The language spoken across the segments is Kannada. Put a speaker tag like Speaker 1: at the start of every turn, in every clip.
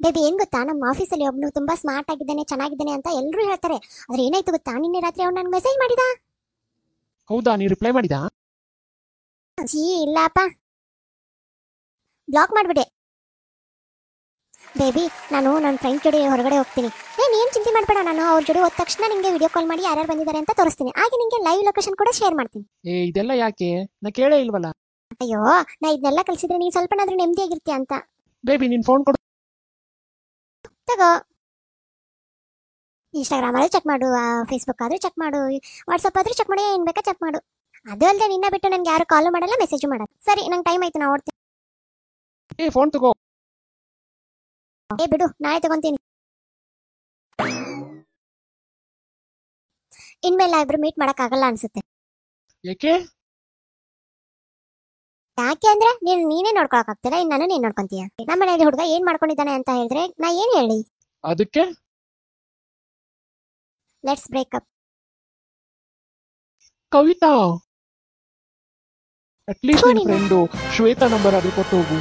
Speaker 1: ಬೇಬಿ ಏನ್ ಗೊತ್ತಾ, ನಮ್ಮ ಆಫೀಸಲ್ಲಿ ಒಬ್ನು ತುಂಬಾ ಸ್ಮಾರ್ಟ್ ಆಗಿದ್ದಾನೆ, ಚೆನ್ನಾಗಿದ್ದಾನೆ ಅಂತ ಎಲ್ಲರೂ ಹೇಳ್ತಾರೆ. ಆದ್ರೆ ಏನಾಯ್ತು ಗೊತ್ತಾ, ನಿನ್ನೆ ರಾತ್ರಿ ಅವ್ನು ನನ್ಗೆ ಮೆಸೇಜ್ ಮಾಡಿದ.
Speaker 2: ಹೌದಾ, ನೀ ರಿಪ್ಲೈ ಮಾಡಿದಾ?
Speaker 1: ಜೀ ಇಲ್ಲಪ್ಪ, ಬ್ಲಾಕ್ ಮಾಡ್ಬಿಡೆ. ಬೇಬಿ ನಾನು ನನ್ನ ಫ್ರೆಂಡ್ ಜೊತೆ ಹೊರಗಡೆ ಹೋಗ್ತೀನಿ. ಏನ್ ಚಿಂತೆ ಮಾಡ್ಬೇಡ, ನಾನು ಅವ್ರ ಜೊತೆ ಹೋದ ತಕ್ಷಣ ನಿಂಗೆ ವಿಡಿಯೋ ಕಾಲ್ ಮಾಡಿ ಯಾರ್ಯಾರು ಬಂದಿದ್ದಾರೆ ಅಂತ ತೋರಿಸ್ತೀನಿ. ಹಾಗೆ ನಿಂಗೆ ಲೈವ್ ಲೊಕೇಶನ್ ಕೂಡ ಶೇರ್ ಮಾಡ್ತೀನಿ.
Speaker 2: ಇದೆಲ್ಲ ಯಾಕೆ? ನಾ ಕೇಳೇ ಇಲ್ವಲ್ಲ.
Speaker 1: ಅಯ್ಯೋ, ನಾ ಇದನ್ನೆಲ್ಲ ಕಲಿಸಿದ್ರೆ ನೀನು ಸ್ವಲ್ಪನಾದ್ರೂ ನೆಮ್ಮದಿಯಾಗಿರ್ತೀಯ ಅಂತ.
Speaker 2: ಬೇಬಿ ನಿನ್ ಫೋನ್ ಕೊಡು.
Speaker 1: ತಗೋ, ಇನ್ಸ್ಟಾಗ್ರಾಮ್ ಆದ್ರೂ ಚೆಕ್ ಮಾಡು, ಫೇಸ್ಬುಕ್ ಆದ್ರೂ ಚೆಕ್ ಮಾಡು, ವಾಟ್ಸಪ್ ಆದ್ರೂ ಚೆಕ್ ಮಾಡಿ, ಏನ್ ಬೇಕಾ ಚೆಕ್ ಮಾಡು. ಅದು ಅಲ್ಲದೆ ನಿನ್ನ ಬಿಟ್ಟು ನನ್ಗೆ ಯಾರು ಕಾಲು ಮಾಡಲ್ಲ, ಮೆಸೇಜ್ ಮಾಡಲ್ಲ. ಸರಿ, ನಂಗೆ ಟೈಮ್ ಆಯ್ತು, ನಾ ಓಡ್ತೀನಿ.
Speaker 2: ಫೋನ್ ತಗೋ.
Speaker 1: ಬಿಡು, ನಾಳೆ ತಗೊಂತೀನಿ. ಇನ್ಮೇಲೆ ಇಬ್ರು ಮೀಟ್ ಮಾಡಕ್ ಆಗಲ್ಲ ಅನ್ಸುತ್ತೆ.
Speaker 2: ಯಾಕೆ?
Speaker 1: ಯಾಕೆ ಅಂದ್ರೆ ನೀನೇ ನೋಡ್ಕೊಳಕ್ ಆಗ್ತಿಲ್ಲ, ಇನ್ನು ನಾನು ನೀನ್ ನೋಡ್ಕೊಂತೀಯ. ನಮ್ಮ ಮನೆಯಲ್ಲಿ ಹುಡುಗ ಏನ್ ಮಾಡ್ಕೊಂಡಿದ್ದಾನೆ ಅಂತ ಹೇಳಿದ್ರೆ ನಾ ಏನ್ ಹೇಳಿ?
Speaker 2: ಅದಕ್ಕೆ
Speaker 1: ಲೆಟ್ಸ್ ಬ್ರೇಕಪ್.
Speaker 2: ಕವಿತಾ, ಅಟ್ಲೀಸ್ಟ್ ನಿನ್ ಫ್ರೆಂಡು ಶ್ವೇತಾ ನಂಬರ್ ಅದು ಕೊಟ್ಟು ಹೋಗು.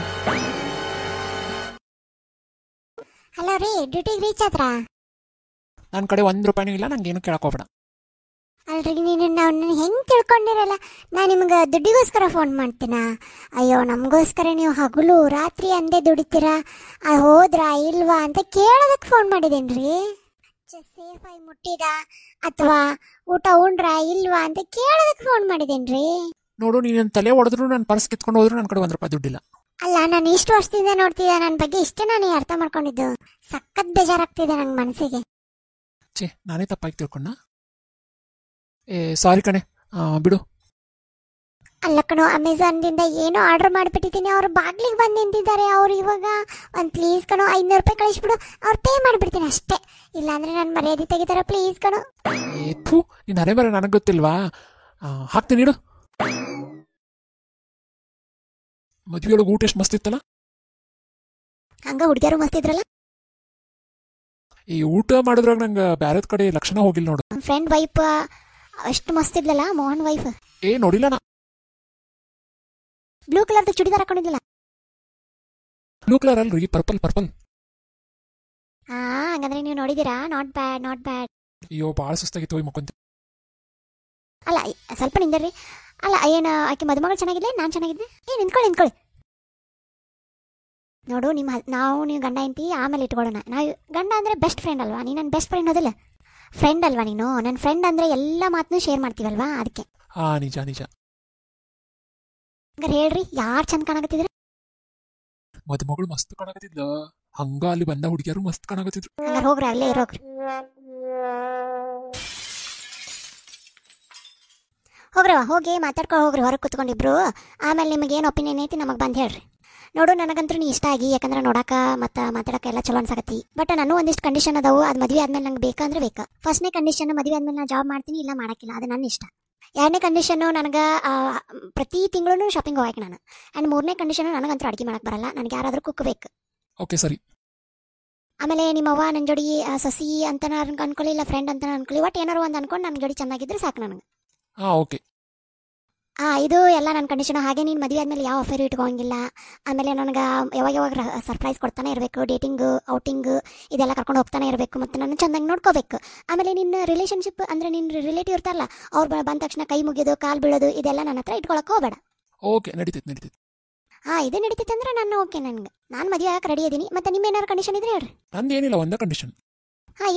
Speaker 1: ಹಲೋ ರೀ, ಡ್ಯೂಟಿಗೆ ರೀಚ್ ಆದ್ರ?
Speaker 2: ನನ್ನ ಕಡೆ ₹1 ಇಲ್ಲ, ನಂಗೇನು ಕೇಳಕೋಬೇಡ.
Speaker 1: ಅಲ್ರಿ, ನೀನು ಹೆಂಗ್ ತಿಳ್ಕೊಂಡಿರಲ್ಲ? ನಾ ನಿಮ್ಗೆ ದುಡ್ಡಿಗೋಸ್ಕರ ಫೋನ್ ಮಾಡ್ತೀನ? ಅಯ್ಯೋ, ನಮಗೋಸ್ಕರ ನೀವು ಹಗಲು ರಾತ್ರಿ ಅಂದೇ ದುಡಿತೀರಾ? ಹೋದ್ರಾ ಇಲ್ವಾ ಅಂತ ಕೇಳೋದಕ್ಕೆ ಫೋನ್ ಮಾಡಿದೇನ್ರಿ. ಸೇಫ್ ಆಗಿ ಮುಟ್ಟಿದ ಅಥವಾ ಊಟ ಉಂಡ್ರಾ ಇಲ್ವಾ ಅಂತ ಕೇಳೋದಕ್ಕೆ ಫೋನ್ ಮಾಡಿದೇನ್ರಿ.
Speaker 2: ನೋಡು, ನೀನ್ ತಲೆ ಹೊಡೆದ್ರು ನನ್ನ ಪರ್ಸ್ ಕಿತ್ಕೊಂಡು ಹೋದ್ರು ನನ್ನ ಕಡೆ ₹1 ದುಡ್ಡಿಲ್ಲ.
Speaker 1: ಅಲ್ಲ, ನಾನು ಇಷ್ಟು ವರ್ಷದಿಂದ ನೋಡ್ತಿದ್ದೆ, ನನ್ನ ಬಗ್ಗೆ ಇಷ್ಟೇ ನಾನು ಅರ್ಥ ಮಾಡ್ಕೊಂಡಿದ್ದು. ಸಖತ್ ಬೇಜಾರಾಗ್ತಿದೆ ನಂಗೆ ಮನಸ್ಸಿಗೆ.
Speaker 2: ನಾನೇ ತಪ್ಪಾಗಿ ತಿಳ್ಕೊಂಡ. ಸಾರಿ ಕಣೆ, ಬಿಡು.
Speaker 1: ಅಲ್ಲ ಕಣೋ, ಅಮೆಝಾನ್ದಿಂದ ಏನೋ ಆರ್ಡರ್ ಮಾಡಿಬಿಟ್ಟಿದ್ದೀನಿ, ಅವ್ರು ಬಾಗ್ಲಿಗೆ ಬಂದು ನಿಂತಿದ್ದಾರೆ. ಅವ್ರು ಇವಾಗ ಪ್ಲೀಸ್ ಕಣೋ ₹500 ಕಳಿಸ್ಬಿಡು, ಅವ್ರು ಪೇ ಮಾಡಿಬಿಡ್ತೀನಿ ಅಷ್ಟೇ. ಇಲ್ಲಾಂದ್ರೆ ನಾನು ಮರ್ಯಾದೆ ತೆಗಿತಾರ, ಪ್ಲೀಸ್ ಕಣೋ.
Speaker 2: ನೀನ್ ಅರೆ ಬರ ನನಗೆ ಗೊತ್ತಿಲ್ವಾ? ಹಾಕ್ತೀನಿ ಇಡು. ಮದ್ವೆಯೊಳಗೆ ಊಟ ಎಷ್ಟು ಮಸ್ತ್ ಇತ್ತಲ್ಲ?
Speaker 1: ಹಂಗ ಹುಡುಗಿಯರು ಮಸ್ತ್ ಇದ್ರಲ್ಲ.
Speaker 2: ಈ ಊಟ ಮಾಡಿದ್ರಾಗ ನಂಗೆ ಬ್ಯಾರದ ಕಡೆ ಲಕ್ಷಣ ಹೋಗಿಲ್ಲ ನೋಡು.
Speaker 1: ನಮ್ಮ ಫ್ರೆಂಡ್ ವೈಫ್ ಅಷ್ಟು ಮಸ್ತ್ ಇದ್ಲಲ್ಲ, ಮೋಹನ್ ವೈಫ್.
Speaker 2: ನೋಡಿಲ್ಲ ನಾ.
Speaker 1: ಬ್ಲೂ ಕಲರ್ದು ಚುಡಿದಾರ ಹಾಕೊಂಡಿದ್ಲಲ್ಲ.
Speaker 2: ಬ್ಲೂ ಕಲರ್ ಅಲ್ರಿ, ಪರ್ಪಲ್.
Speaker 1: ಹಂಗಂದ್ರೆ ನೀವು ನೋಡಿದೀರಾ? Not bad.
Speaker 2: ಅಯ್ಯೋ, ಭಾಳ ಸುಸ್ತಾಗಿತ್ತು, ಹೋಗಿ ಮಕ್ಕೊಂತ.
Speaker 1: ಅಲ್ಲ, ಸ್ವಲ್ಪ ನಿಂದರ್ರಿ. ಅಲ್ಲ, ಏನು ಆಕೆ ಮದುಮಗಳು ಚೆನ್ನಾಗಿದ್ಲೆ, ನಾನು ಚೆನ್ನಾಗಿದ್ದೆ. ನಿಂತ್ಕೊಳ್ಳಿ. ನೋಡು, ನೀವು ಗಂಡ ಎಂತಿ ಆಮೇಲೆ ಇಟ್ಕೊಳ್ಳೋಣ. ನಾವು ಗಂಡ ಅಂದ್ರೆ ಬೆಸ್ಟ್ ಫ್ರೆಂಡ್ ಅಲ್ವಾ? ನೀ ನನ್ನ ಬೆಸ್ಟ್ ಫ್ರೆಂಡ್ ಅದಲ್ಲ, ಫ್ರೆಂಡ್ ಅಲ್ವಾ ನೀನು? ನನ್ನ ಫ್ರೆಂಡ್ ಅಂದ್ರೆ ಎಲ್ಲ ಮಾತನ್ನು ಶೇರ್ ಮಾಡ್ತೀವಲ್ವಾ, ಅದಕ್ಕೆ.
Speaker 2: ನಿಜ.
Speaker 1: ಹಂಗಾರೆ ಹೇಳ್ರಿ, ಯಾರು ಚಂದ ಕಾಣಕತ್ತಿದ್ರ?
Speaker 2: ಮದುಮಗಳು ಮಸ್ತ್ ಕಾಣಕತ್ತಿದ್ಲ, ಹಂಗ ಅಲ್ಲಿ ಬಂದ ಹುಡುಗಿಯರು ಮಸ್ತ್ ಕಾಣಕತ್ತಿದ್ರು.
Speaker 1: ಹಂಗಾರೆ ಹೋಗ್ರಿ, ಅಲ್ಲೇ ಇರೋಗ್ರಿ. ಹೋಗ್ರವ, ಹೋಗಿ ಮಾತಾಡ್ಕೊಂಡು ಹೋಗ್ರಿ ಹೊರಗೆ ಕುತ್ಕೊಂಡಿಬ್ರು. ಆಮೇಲೆ ನಿಮಗೆ ಏನು ಒಪಿನಿಯನ್ ಐತಿ ನಮಗೆ ಬಂದು ಹೇಳ್ರಿ. ನೋಡು, ನನಗಂತೂ ನೀ ಇಷ್ಟ ಆಗಿ, ಯಾಕಂದ್ರೆ ನೋಡಾಕ ಮತ್ತು ಮಾತಾಡೋಕೆ ಎಲ್ಲ ಚಲೋ ಅನ್ಸಕತ್ತಿ. ಬಟ್ ನಾನು ಒಂದಿಷ್ಟು ಕಂಡೀಷನ್ ಅದಾವು, ಅದು ಮದುವೆ ಆದ್ಮೇಲೆ ನಂಗೆ ಬೇಕಂದ್ರೆ ಬೇಕಾ. ಫಸ್ಟ್ನೇ ಕಂಡೀಷನ್, ಮದುವೆ ಆದ್ಮೇಲೆ ನಾನು ಜಾಬ್ ಮಾಡ್ತೀನಿ, ಇಲ್ಲ ಮಾಡೋಕ್ಕಿಲ್ಲ, ಅದು ನನ್ನ ಇಷ್ಟ. 2ನೇ ಕಂಡೀಷನ್ನು, ನನಗೆ ಪ್ರತಿ ತಿಂಗಳು ಶಾಪಿಂಗ್ ಹೋಗಕ್ಕೆ ನಾನು. ಆ್ಯಂಡ್ 3ನೇ ಕಂಡೀಷನು, ನನಗಂತೂ ಅಡುಗೆ ಮಾಡಕ್ಕೆ ಬರಲ್ಲ, ನನಗೆ ಯಾರಾದರೂ ಕುಕ್ ಬೇಕು.
Speaker 2: ಓಕೆ, ಸರಿ.
Speaker 1: ಆಮೇಲೆ ನಿಮ್ಮವ್ವ ನನ್ನ ಜೋಡಿ ಸಸಿ ಅಂತ ಅನ್ಕೊಳ್ಳಿ, ಇಲ್ಲ ಫ್ರೆಂಡ್ ಅಂತ ಅನ್ಕೊಳ್ಳಿ, ಒಟ್ಟು ಏನಾರು ಒಂದು ಅನ್ಕೊಂಡು ನನ್ನ ಜೋಡಿ ಚೆನ್ನಾಗಿದ್ರೆ ಸಾಕು ನನಗೆ.
Speaker 2: ಓಕೆ.
Speaker 1: ಇದು ಎಲ್ಲ ನನ್ನ ಕಂಡೀಷನ್. ಹಾಗೆ ನೀನು ಮದುವೆ ಆದಮೇಲೆ ಯಾವ ಅಫೇರು ಇಟ್ಕೋಂಗಿಲ್ಲ. ಆಮೇಲೆ ನನಗೆ ಯಾವಾಗ ಸರ್ಪ್ರೈಸ್ ಕೊಡ್ತಾನೆ ಇರಬೇಕು, ಡೇಟಿಂಗು, ಔಟಿಂಗು ಇದೆಲ್ಲ ಕರ್ಕೊಂಡು ಹೋಗ್ತಾನೆ ಇರಬೇಕು, ಮತ್ತು ನಾನು ಚೆನ್ನಾಗಿ ನೋಡ್ಕೋಬೇಕು. ಆಮೇಲೆ ನಿನ್ನ ರಿಲೇಷನ್ಶಿಪ್ ಅಂದರೆ ನಿನ್ನ ರಿಲೇಟಿವ್ ಇರ್ತಾರಲ್ಲ, ಅವ್ರು ಬಂದ ತಕ್ಷಣ ಕೈ ಮುಗಿಯೋದು, ಕಾಲು ಬೀಳೋದು ಇದೆಲ್ಲ ನನ್ನ ಹತ್ರ ಇಟ್ಕೊಳಕ್ಕೆ ಹೋಗಬೇಡ.
Speaker 2: ಓಕೆ, ನಡೀತೈತೆ.
Speaker 1: ಇದು ನಡೀತೈತೆ ಅಂದ್ರೆ ನಾನು ಓಕೆ, ನಾನು ಮದುವೆ ಆಗಕ್ಕೆ ರೆಡಿ ಇದ್ದೀನಿ. ಮತ್ತು ನಿಮ್ಮೇನಾರು ಕಂಡೀಷನ್ ಇದ್ರೆ ಹೇಳ್ರಿ.
Speaker 2: ನಂದೇನಿಲ್ಲ, ಒಂದೇ ಕಂಡೀಷನ್.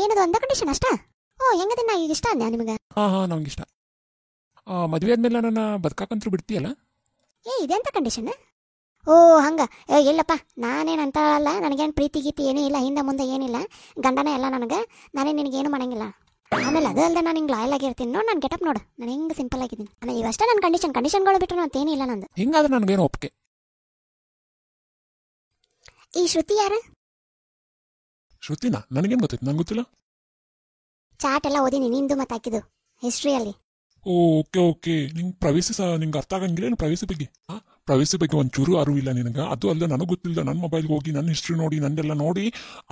Speaker 1: ಏನದು ಒಂದೇ ಕಂಡೀಷನ್ ಅಷ್ಟಾ? ಹೆಂಗದ, ನಾ ಈಗ ಇಷ್ಟ ಅಂದೆ ನಿಮಗೆ?
Speaker 2: ನಂಗೆ ಇಷ್ಟ. ಮದುವೆ ಆದ್ಮೇಲೆ ನನ್ನ ಬದುಕಾಕಂತೂ ಬಿಡ್ತೀಯಲ್ಲ? ಇದೆಂತ
Speaker 1: ಕಂಡೀಷನ್? ಹಂಗ ಇಲ್ಲಪ್ಪ, ನಾನೇನು ಅಂತ ಅಲ್ಲ, ನನಗೇನು ಪ್ರೀತಿ ಗೀತಿ ಏನೂ ಇಲ್ಲ, ಹಿಂದೆ ಮುಂದೆ ಏನಿಲ್ಲ, ಗಂಡನೇ ಎಲ್ಲ ನನಗೆ, ನಾನೇ ನಿನಗೇನು ಮಾಡಂಗಿಲ್ಲ. ಆಮೇಲೆ ಅದು ಅಲ್ಲದೆ ನಾನು ಹಿಂಗೆ ಲಾಯಲ್ ಆಗಿರ್ತೀನಿ. ನೋಡಿ ನನ್ನ ಗೆಟಪ್ ನೋಡು, ನಾನು ಹೆಂಗೆ ಸಿಂಪಲ್ ಆಗಿದ್ದೀನಿ. ನಾನು ಇವಷ್ಟೇ ನನ್ನ ಕಂಡೀಷನ್ಗಳು ಬಿಟ್ಟರು ಅಂತೇನಿಲ್ಲ ನಂದು.
Speaker 2: ಹಿಂಗಾದ್ರೆ ನನಗೇನು ಒಪ್ಪಿಗೆ.
Speaker 1: ಈ ಶ್ರುತಿ ಯಾರು?
Speaker 2: ಶ್ರುತಿನಾ? ನನಗೇನು ಗೊತ್ತಿತ್ತು, ನಂಗೆ ಗೊತ್ತಿಲ್ಲ.
Speaker 1: ಚಾಟ್ ಎಲ್ಲ ಓದಿನಿ, ನಿಂದು ಮತ್ತು ಹಾಕಿದ್ದು ಹಿಸ್ಟ್ರಿಯಲ್ಲಿ.
Speaker 2: ಓಕೆ. ನಿಂಗೆ ಅರ್ಥ ಆಗಂಗಿಲ್ಲ ಏನು ಪ್ರೈವಸಿ ಬಗ್ಗೆ? ಪ್ರೈವಸಿ ಬಗ್ಗೆ ಒಂಚೂರು ಅರಿವು ಇಲ್ಲ ನಿನಗೆ. ಅದು ಅಲ್ಲ, ನನಗೆ ಗೊತ್ತಿಲ್ಲ. ನನ್ನ ಮೊಬೈಲ್ಗೆ ಹೋಗಿ ನನ್ನ ಹಿಸ್ಟ್ರಿ ನೋಡಿ, ನಂದೆಲ್ಲ ನೋಡಿ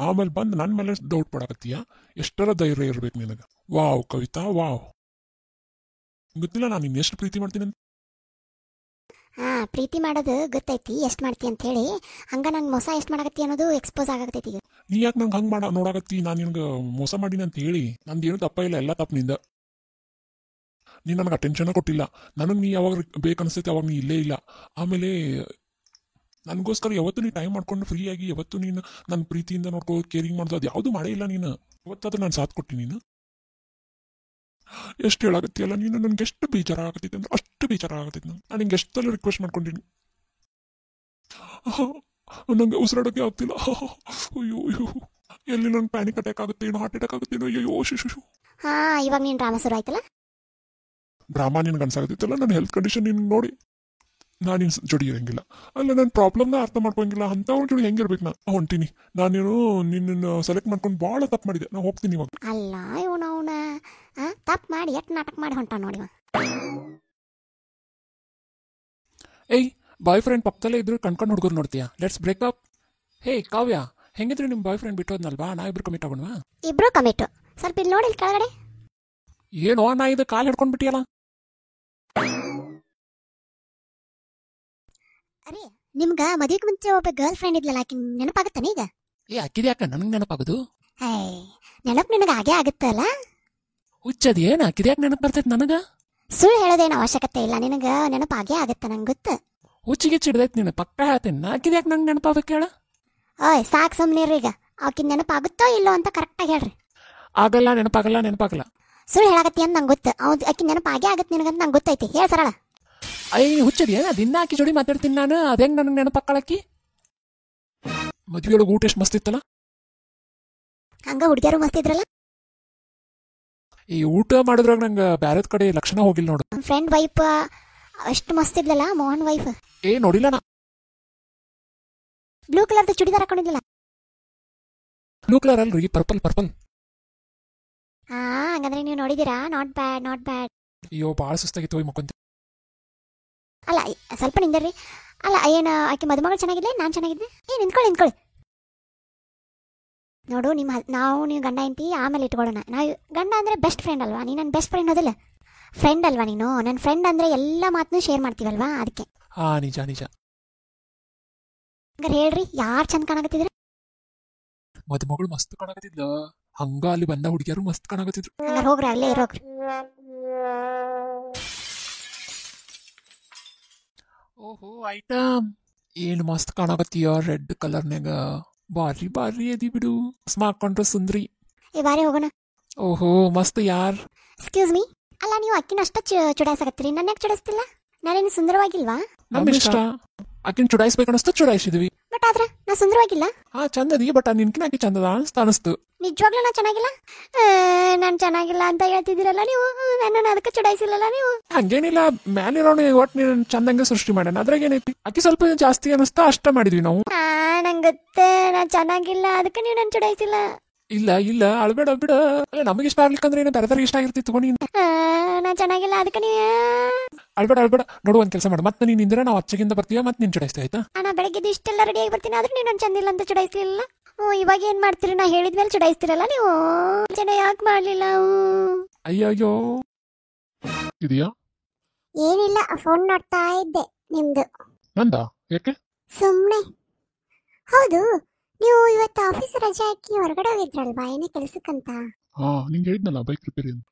Speaker 2: ಆಮೇಲೆ ಬಂದು ನನ್ನ ಮೇಲೆ ಡೌಟ್ ಪಡಕತ್ತೀಯ. ಎಷ್ಟರ ಧೈರ್ಯ ಇರ್ಬೇಕು ನಿನಗೆ. Wow Kavita, wow. ಗೊತ್ತಿಲ್ಲ ನಾನು ನಿನ್ನ ಎಷ್ಟು ಪ್ರೀತಿ ಮಾಡ್ತೀನಿ ಅಂತ.
Speaker 1: ಪ್ರೀತಿ ಮಾಡೋದು ಗೊತ್ತೈತಿ ಎಷ್ಟು ಮಾಡ್ತಿ ಅಂತ ಹೇಳಿ, ಹಂಗ ನಂಗೆ ಮೋಸ ಎಷ್ಟು ಮಾಡಕತ್ತಿ ಅನ್ನೋದು ಎಕ್ಸ್ಪೋಸ್ ಆಗತೈತಿ ಈಗ.
Speaker 2: ನೀ ಯಾಕೆ ನಂಗೆ ಹಂಗೆ ನೋಡಾಕತ್ತಿ? ನಾನು ನಿನ್ಗೆ ಮೋಸ ಮಾಡೀನಿ ಅಂತ ಹೇಳಿ ನಂದು ಏನು ತಪ್ಪ ಇಲ್ಲ, ಎಲ್ಲ ತಪ್ಪು ನಿಂದ. ನೀ ನನಗೆ ಅಟೆನ್ಷನ್ ಕೊಟ್ಟಿಲ್ಲ. ನನಗೆ ನೀ ಯಾವಾಗ ಬೇಕನ್ಸ್ತೈತಿ ಅವಾಗ ನೀ ಇಲ್ಲೇ ಇಲ್ಲ. ಆಮೇಲೆ ನನಗೋಸ್ಕರ ಯಾವತ್ತೂ ನೀನು ಟೈಮ್ ಮಾಡ್ಕೊಂಡು ಫ್ರೀಯಾಗಿ ಯಾವತ್ತೂ ನೀನು ನನ್ನ ಪ್ರೀತಿಯಿಂದ ನೋಡ್ಕೋ ಕೇರಿಂಗ್ ಮಾಡೋದು ಅದು ಯಾವುದೂ ಮಾಡೇ ಇಲ್ಲ ನೀನು. ಅವತ್ತಾದ್ರೂ ನಾನು ಸಾಥ್ ಕೊಟ್ಟಿ. ನೀನು ಎಷ್ಟು ಹೇಳಾಕತ್ತೀಯಲ್ಲ ನೀನು, ನನಗೆ ಎಷ್ಟು ಬೇಜಾರ ಆಗತ್ತೈತೆ ಅಂದ್ರೆ ಅಷ್ಟು ಬೇಜಾರ ಆಗತ್ತೈತೆ. ನಾನು ನಿಂಗೆ ಎಷ್ಟೆಲ್ಲ ರಿಕ್ವೆಸ್ಟ್ ಮಾಡ್ಕೊಂಡಿನಿ, ನಂಗೆ ಉಸಿರಾಡೋಕ್ಕೆ ಆಗ್ತಿಲ್ಲ. ಅಯ್ಯೋ ಅಯ್ಯೋ, ಎಲ್ಲಿ ನಂಗೆ ಪ್ಯಾನಿಕ್ ಅಟ್ಯಾಕ್ ಆಗುತ್ತೇನೋ, ಹಾರ್ಟ್ ಅಟ್ಯಾಕ್ ಆಗುತ್ತೇನೋ, ಅಯ್ಯೋ ಶಿಶು.
Speaker 1: ಇವಾಗ ನೀನು ಡ್ರಾಮಾ ಶುರು ಆಯ್ತಲ್ಲ.
Speaker 2: ಡ್ರಾಮಾ ನಿನ್ಗೆ ಅನ್ಸಾಗತ್ತೈತಲ್ಲ, ನನ್ನ ಹೆಲ್ತ್ ಕಂಡೀಷನ್ ನಿನ್ಗೆ ನೋಡಿ ನಾನು ನಿನ್ನ ಜೋಡಿ ಇರಂಗಿಲ್ಲ. ಅಲ್ಲ, ನನ್ನ ಪ್ರಾಬ್ಲಮ್ನ ಅರ್ಥ ಮಾಡ್ಕೊಂಗಿಲ್ಲ ಅಂಥವ್ರ ಜೋಡಿ ಹೆಂಗಿರ್ಬೇಕು? ನಾನು ಹೊಂಟೀನಿ. ನಾನೇನು ನಿನ್ನನ್ನು ಸೆಲೆಕ್ಟ್ ಮಾಡ್ಕೊಂಡು ಭಾಳ ತಪ್ಪು ಮಾಡಿದೆ. ನಾನು ಹೋಗ್ತೀನಿ ಇವಾಗ.
Speaker 1: ಅಲ್ಲ ಇವನು ಅವನ ತಪ್ಪು ಮಾಡಿ ಎಷ್ಟು ನಾಟಕ ಮಾಡಿ ಹೊಂಟ ನೋಡಿ.
Speaker 3: ಏಯ್, ಬಾಯ್ ಫ್ರೆಂಡ್ ಪಕ್ಕದಲ್ಲೇ ಇದ್ರು ಕಣ್ಕೊಂಡು ಹುಡುಗರು ನೋಡ್ತೀಯಾ? Let's breakup. ಹೇ ಕಾವ್ಯ, ಹೆಂಗಿದ್ರು ನಿಮ್ಮ ಬಾಯ್ ಫ್ರೆಂಡ್ ಬಿಟ್ಟೋದ್ನಲ್ವಾ? ನಾ ಇಬ್ರು ಕಮಿಟ್ ಆಗೋಣವಾ?
Speaker 1: ಇಬ್ರು ಕಮಿಟು. ಸ್ವಲ್ಪ ಇಲ್ಲಿ ನೋಡಿ, ಇಲ್ಲಿ ಕೆಳಗಡೆ.
Speaker 3: ಏನೋ ನಾ ಇದು ಕಾಲು ಹಿಡ್ಕೊಂಡು ಬಿಟ್ಟಿಯಲ್ಲ.
Speaker 1: ಅರೆ, ನಿಮ್ಗೆ ಮದುವೆಗೆ ಮುಂಚೆ ಒಬ್ಬ ಗರ್ಲ್ ಫ್ರೆಂಡ್ ಇದ್ಲಲ್ಲ, ಆಕಿ ನೆನಪಾಗತ್ತಾನೆ ಈಗ?
Speaker 3: ಏ ಅಕ್ಕಿದ ಯಾಕ ನನಗೆ ನೆನಪಾಗೋದು?
Speaker 1: ನೆನಪು ನಿನಗೆ ಹಾಗೆ ಆಗುತ್ತಲ್ಲ.
Speaker 3: ಹುಚ್ಚದ ಏನು ಅಕ್ಕಿದ ಯಾಕೆ ನೆನಪು ಬರ್ತೈತೆ ನನಗೆ?
Speaker 1: ಸುಳ್ಳು ಹೇಳೋದೇನು ಅವಶ್ಯಕತೆ ಇಲ್ಲ, ನಿನಗೆ ನೆನಪು ಹಾಗೆ ಆಗುತ್ತೆ, ನಂಗೆ ಗೊತ್ತು.
Speaker 3: ಹುಚ್ಚಿಗೆ ಚಿಡ್ದೈತೆ ನೀನು, ಪಕ್ಕ ಹೇಳ್ತೀನಿ. ಅಕ್ಕಿದ ಯಾಕೆ ನಂಗೆ ನೆನಪಾಗಬೇಕು ಹೇಳ?
Speaker 1: ಓಯ್ ಸಾಕು ಸುಮ್ಮನಿರಿ. ಈಗ ಆಕಿನ ನೆನಪಾಗುತ್ತೋ ಇಲ್ಲೋ ಅಂತ ಕರೆಕ್ಟಾಗಿ ಹೇಳ್ರಿ.
Speaker 3: ಆಗಲ್ಲ, ನೆನಪಾಗಲ್ಲ.
Speaker 1: ಸುಳ್ಳು ಹೇಳಾಕತ್ತಿ ಅಂತ ನಂಗೆ ಗೊತ್ತು. ಅವ್ನು ಆಕಿನ ನೆನಪು ಹಾಗೆ ಆಗುತ್ತೆ ನಿನಗಂತ ನಂಗೆ ಗೊತ್ತೈತಿ. ಹೇಳ ಸರಳ.
Speaker 3: ಹುಚ್ಚದ ಏನ ದಿನ ಆಕಿ ಜೋಡಿ ಮಾತಾಡ್ತೀನಿ ನಾನು, ಅದೇಂಗೆ ನನಗೆ ನೆನಪಾಕಳಕ್ಕಿ? ಮದುವೆಯೊಳಗೆ ಊಟ ಎಷ್ಟು ಮಸ್ತ್ ಇತ್ತಲ್ಲ.
Speaker 1: ಹಂಗ ಹುಡುಗಿಯರು ಮಸ್ತ್ ಇದ್ರಲ್ಲ.
Speaker 3: ಈ ಊಟ ಮಾಡಿದ್ರಾಗ ನಂಗೆ ಬ್ಯಾರದ ಕಡೆ ಲಕ್ಷಣ ಹೋಗಿಲ್ಲ ನೋಡು.
Speaker 1: ನಮ್ಮ ಫ್ರೆಂಡ್ ವೈಫ್ ಅಷ್ಟು ಮಸ್ತ್ ಇದ್ಲಲ್ಲ, ಮೋಹನ್ ವೈಫ್.
Speaker 3: ಏ ನೋಡಿಲ್ಲ ನಾ.
Speaker 1: ಬ್ಲೂ ಕಲರ್ದು ಚುಡಿದಾರ ಹಾಕೊಂಡಿದ್ಲಲ್ಲ.
Speaker 3: ಬ್ಲೂ ಕಲರ್ ಅಲ್ರಿ, ಪರ್ಪಲ್.
Speaker 1: ಹಂಗಂದ್ರೆ ನೀವು ನೋಡಿದ್ದೀರಾ? Not bad.
Speaker 3: ಅಯ್ಯೋ ಭಾಳ ಸುಸ್ತಾಗಿತ್ತು, ಹೋಗಿ ಮಕ್ಕೊಂತ.
Speaker 1: ಅಲ್ಲ ಸ್ವಲ್ಪ ನಿಂದರ್ರಿ. ಅಲ್ಲ ಏನು ಆಕೆ ಮದುಮಗಳು ಚೆನ್ನಾಗಿದ್ಲೆ, ನಾನು ಚೆನ್ನಾಗಿದ್ದೆ? ನಿಂತ್ಕೊಳ್ಳಿ. ನೋಡು, ನಾವು ನೀವು ಗಂಡ ಎಂತಿ ಆಮೇಲೆ ಇಟ್ಕೊಳ್ಳೋಣ. ನಾವು ಗಂಡ ಅಂದರೆ ಬೆಸ್ಟ್ ಫ್ರೆಂಡ್ ಅಲ್ವಾ? ನೀನು ನನ್ನ ಬೆಸ್ಟ್ ಫ್ರೆಂಡ್ ಹೋದಿಲ್ಲ, ಫ್ರೆಂಡ್ ಅಲ್ವಾ ನೀನು? ನನ್ನ ಫ್ರೆಂಡ್ ಅಂದರೆ ಎಲ್ಲ ಮಾತನ್ನು ಶೇರ್ ಮಾಡ್ತೀವಲ್ವಾ, ಅದಕ್ಕೆ.
Speaker 3: ನಿಜ.
Speaker 1: ಹಂಗಾರೆ ಹೇಳ್ರಿ, ಯಾರು ಚಂದ ಕಾಣಕತ್ತಿದ್ರೆ?
Speaker 3: ಮದುಮಗಳು ಮಸ್ತ್ ಕಾಣಕತ್ತಿದ್ಲ. ಹಂಗ ಅಲ್ಲಿ ಬಂದ ಹುಡುಗಿಯರು ಮಸ್ತ್ ಕಾಣಕತ್ತಿದ್ರು.
Speaker 1: ಹಂಗಾರೆ ಹೋಗ್ರಿ, ಅಲ್ಲೇ ಇರೋಗ್ರಿ.
Speaker 3: ಓಹೋ ಐಟಮ್, ಏನು ಮಸ್ತ್ ಕಾಣಕತ್ತೀಯ ರೆಡ್ ಕಲರ್ನಾಗ. ಬಾರಿ ಅದಿ ಬಿಡು. ಸ್ಮಾ ಹಾಕೊಂಡ್ರೆ ಸುಂದ್ರಿ.
Speaker 1: ಬಾರಿ ಹೋಗೋಣ.
Speaker 3: ಓಹೋ ಮಸ್ತ್ ಯಾರ್.
Speaker 1: Excuse me. ಅಲ್ಲ, ನೀವು ಅಕ್ಕಿನ ಅಷ್ಟ ಚುಡಾಯಿಸಾಕತ್ತೀರಿ, ನನ್ನ ಯಾಕೆ ಚುಡಾಯಿಸ್ತಿಲ್ಲ? ನಾನೇನು ಸುಂದರವಾಗಿಲ್ವಾ?
Speaker 3: ನಮ್ ಇಷ್ಟ. ಆಕಿನ ಚುಡಾಯಿಸ್ಬೇಕನ್ನಿಸ್ತು, ಚುಡಾಯಿಸಿದ್ವಿ.
Speaker 1: ಬಟ್ ಆದ್ರೆ ನಾ ಸುಂದರವಾಗಿಲ್ಲ.
Speaker 3: ಚಂದದಿ, ಬಟ್ ನಿನ್ಕಿನ ಆಕಿ ಚಂದದ ಅನಿಸ್ತು.
Speaker 1: ನಿಜವಾಗ್ಲೂ ನಾ ಚೆನ್ನಾಗಿಲ್ಲ? ನಾನು ಚೆನ್ನಾಗಿಲ್ಲ ಅಂತ ಹೇಳ್ತಿದ್ದೀರಲ್ಲ ನೀವು, ನನ್ನನ್ನು ಅದಕ್ಕೆ ಚುಡಾಯಿಸಿಲ್ಲಲ್ಲ ನೀವು.
Speaker 3: ಹಂಗೇನಿಲ್ಲ, ಮ್ಯಾಲಿರೋಣ ಒಟ್ಟು ನೀನು ಚಂದಂಗೆ ಸೃಷ್ಟಿ ಮಾಡ್ಯಾನ, ಅದ್ರಾಗ ಏನೈತಿ? ಆಕಿ ಸ್ವಲ್ಪ ಜಾಸ್ತಿ ಅನಿಸ್ತಾ ಅಷ್ಟ ಮಾಡಿದ್ವಿ ನಾವು.
Speaker 1: ನಂಗೆ ಗೊತ್ತೇ ನಾ ಚೆನ್ನಾಗಿಲ್ಲ, ಅದಕ್ಕೆ ನೀವು ನನ್ನ ಚುಡಾಯಿಸಿಲ್ಲ.
Speaker 3: ಇಲ್ಲ ಅಳ್ಬೇಡ ಬಿಡ. ನಮಗೆ ಇಷ್ಟ ಆಗ್ಲಿಕ್ಕಂದ್ರೆ ಏನು ಬೇರೆದಾರಿಗೆ ಇಷ್ಟ ಆಗಿರ್ತಿ ತಗೊಂಡಿ.
Speaker 1: ನಾ ಚೆನ್ನಾಗಿಲ್ಲ, ಅದಕ್ಕೆ ನೀವು
Speaker 3: ಅಳ್ಬೇಡ. ನೋಡು, ಒಂದ್ ಕೆಲಸ ಮಾಡು, ಮತ್ತೆ ನೀನ್ ಇಂದ್ರೆ ನಾವು ಅಚ್ಚಗಿಂದ ಬರ್ತೀವ, ಮತ್ತೆ ನೀನ್ ಚುಡಾಯಿಸ್ತಾ ಆಯ್ತಾ?
Speaker 1: ನಾ ಬೆಳಗ್ಗೆ ಇಷ್ಟೆಲ್ಲ ರೆಡಿಯಾಗಿ ಬರ್ತೀನಿ, ಆದ್ರೆ ನೀವು ನನ್ನ ಚಂದಿಲ್ಲ ಅಂತ ಚುಡಾಯಿಸ್ಲಿಲ್ಲ. ಇವಾಗ ಏನ್ ಮಾಡ್ತೀರಿ? ನಾ ಹೇಳಿದ್ಮೇಲೆ ಚುಡಾಯಿಸ್ತಿರಲ್ಲ ನೀವು. ಜನ ಯಾಕೆ ಮಾಡ್ಲಿಲ್ಲ?
Speaker 3: ಅಯ್ಯಯ್ಯೋ,
Speaker 2: ಇದೆಯಾ?
Speaker 1: ಏನಿಲ್ಲ, ಫೋನ್ ನೋಡ್ತಾ ಇದ್ದೆ ನಿಮ್ದು.
Speaker 2: ನಂದ? ಯಾಕೆ?
Speaker 1: ಸುಮ್ಮನೆ. ಹೌದು, ನೀವು ಇವತ್ತು ಆಫೀಸ್ ರಜೆ ಹಾಕಿ ಹೊರಗಡೆ ಹೋಗಿದ್ರಲ್ವಾ, ಏನೇ ಕೆಲ್ಸಕ್ಕಂತ?
Speaker 2: ನಿಂಗೆ ಹೇಳಿದ್ನಲ್ಲ, ಬೈಕ್ ರಿಪೇರಿ ಅಂತ.